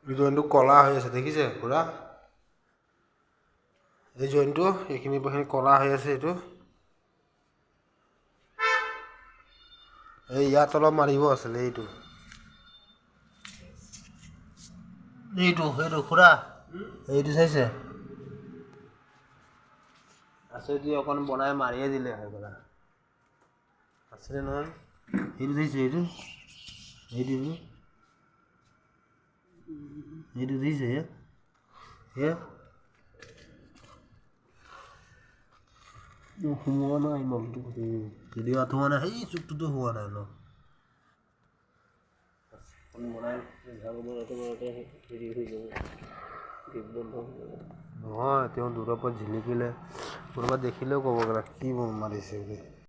জইনটো কলা হৈ আছে দেখিছে পুৰা এই জইনটো এইখিনি কলা হৈ আছে এইটো এই ইয়াত অলপ মাৰিব আছিলে এইটো সেইটো খুৰা এইটো চাইছে আছে যদি অকণ বনাই মাৰিয়ে দিলে হয় পৰা আছিলে নহয় এইটো চাইছে এইটো দিছে সোমোৱা নাই নলটো যদি আঁঠুৱা নাই সেই চুকটোতো হোৱা নাই ন নহয় তেওঁ দূৰৰ পৰা ঝিলিকিলে কোনোবা দেখিলেও ক'ব গ'লে কি মাৰিছে বুলি